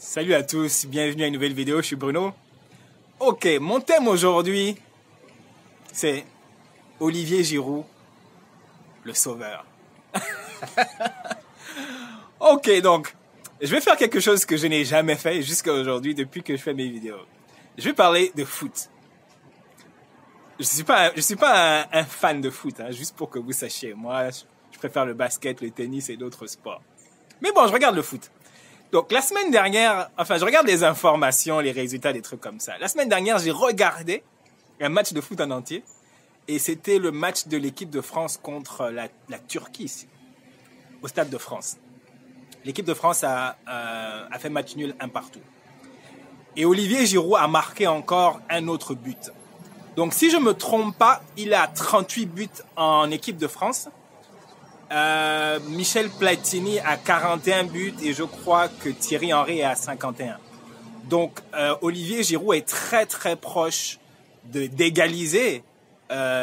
Salut à tous, bienvenue à une nouvelle vidéo, je suis Bruno. Ok, mon thème aujourd'hui, c'est Olivier Giroud, le sauveur. Ok, donc, je vais faire quelque chose que je n'ai jamais fait jusqu'à aujourd'hui depuis que je fais mes vidéos. Je vais parler de foot. Je suis pas un fan de foot, hein, juste pour que vous sachiez. Moi, je préfère le basket, le tennis et d'autres sports. Mais bon, je regarde le foot. Donc, la semaine dernière, enfin, je regarde les informations, les résultats, des trucs comme ça. La semaine dernière, j'ai regardé un match de foot en entier. Et c'était le match de l'équipe de France contre la Turquie, ici, au Stade de France. L'équipe de France a fait match nul 1-1. Et Olivier Giroud a marqué encore un autre but. Donc, si je me trompe pas, il a 38 buts en équipe de France. Michel Platini a 41 buts et je crois que Thierry Henry est à 51. Donc, Olivier Giroud est très très proche d'égaliser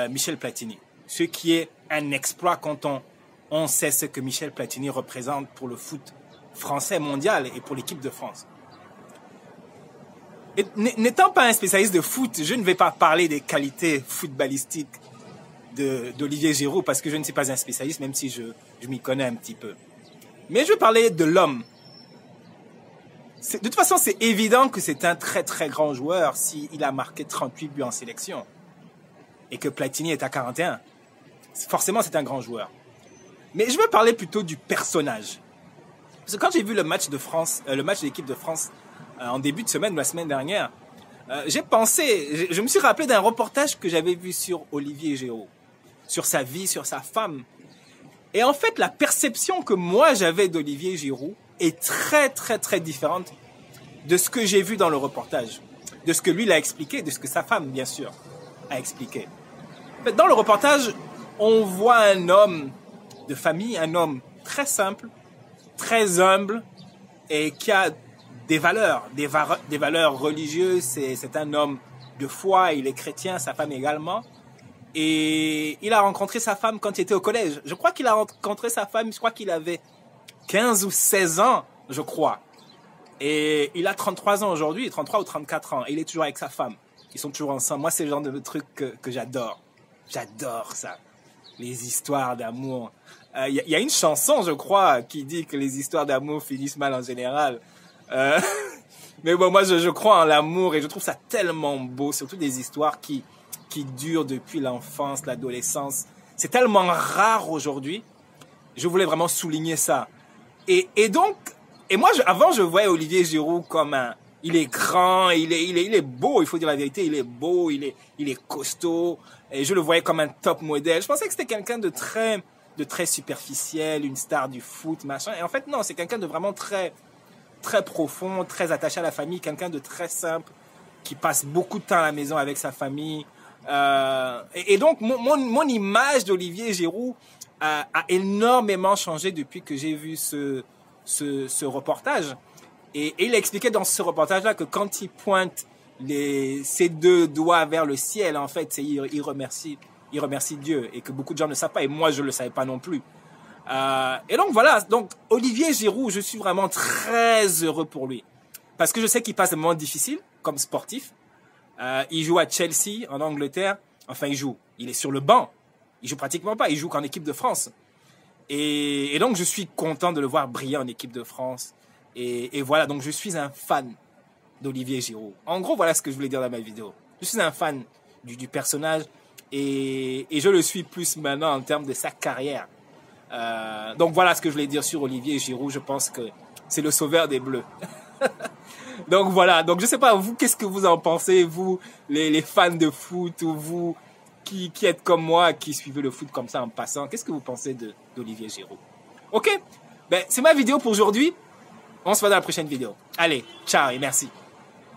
Michel Platini. Ce qui est un exploit quand on sait ce que Michel Platini représente pour le foot français mondial et pour l'équipe de France. N'étant pas un spécialiste de foot, je ne vais pas parler des qualités footballistiques d'Olivier Giroud parce que je ne suis pas un spécialiste, même si je m'y connais un petit peu. Mais je vais parler de l'homme. De toute façon, c'est évident que c'est un très très grand joueur s'il a marqué 38 buts en sélection et que Platini est à 41. Forcément, c'est un grand joueur. Mais je vais parler plutôt du personnage. Parce que quand j'ai vu le match de France, le match de l'équipe de France en début de semaine, la semaine dernière, j'ai pensé, je me suis rappelé d'un reportage que j'avais vu sur Olivier Giroud, sur sa vie, sur sa femme. Et en fait, la perception que moi j'avais d'Olivier Giroud est très très très différente de ce que j'ai vu dans le reportage, de ce que lui l'a expliqué, de ce que sa femme, bien sûr, a expliqué. En fait, dans le reportage, on voit un homme de famille, un homme très simple, très humble et qui a des valeurs religieuses. C'est un homme de foi, il est chrétien, sa femme également. Et il a rencontré sa femme quand il était au collège. Je crois qu'il a rencontré sa femme, je crois qu'il avait 15 ou 16 ans, je crois. Et il a 33 ans aujourd'hui, 33 ou 34 ans. Et il est toujours avec sa femme. Ils sont toujours ensemble. Moi, c'est le genre de truc que j'adore. J'adore ça. Les histoires d'amour. Il y a une chanson, je crois, qui dit que les histoires d'amour finissent mal en général. Mais bon, moi, je crois en l'amour et je trouve ça tellement beau. Surtout des histoires qui durent depuis l'enfance, l'adolescence. C'est tellement rare aujourd'hui. Je voulais vraiment souligner ça. Et donc, moi, avant, je voyais Olivier Giroud comme il est grand, il est beau, il faut dire la vérité, il est beau, il est costaud. Et je le voyais comme un top modèle. Je pensais que c'était quelqu'un de très superficiel, une star du foot, machin. Et en fait, non, c'est quelqu'un de vraiment très profond, très attaché à la famille, quelqu'un de très simple, qui passe beaucoup de temps à la maison avec sa famille. Et donc, mon image d'Olivier Giroud a énormément changé depuis que j'ai vu ce reportage. Et il expliquait dans ce reportage-là que quand il pointe ses deux doigts vers le ciel, en fait, il remercie Dieu et que beaucoup de gens ne savent pas. Et moi, je ne le savais pas non plus. Et donc voilà, donc Olivier Giroud, je suis vraiment très heureux pour lui. Parce que je sais qu'il passe des moments difficiles comme sportif. Il joue à Chelsea, en Angleterre. Enfin, il est sur le banc. Il joue pratiquement pas, il joue qu'en équipe de France. Et donc, je suis content de le voir briller en équipe de France. Et voilà, donc je suis un fan d'Olivier Giroud. En gros, voilà ce que je voulais dire dans ma vidéo. Je suis un fan du personnage et je le suis plus maintenant en termes de sa carrière. Donc voilà ce que je voulais dire sur Olivier Giroud. Je pense que c'est le sauveur des Bleus. Donc voilà, donc je sais pas, vous, qu'est-ce que vous en pensez, vous, les fans de foot, ou vous qui êtes comme moi, qui suivez le foot comme ça en passant, qu'est-ce que vous pensez d'Olivier Giroud? Ok, ben c'est ma vidéo pour aujourd'hui. On se voit dans la prochaine vidéo. Allez, ciao et merci.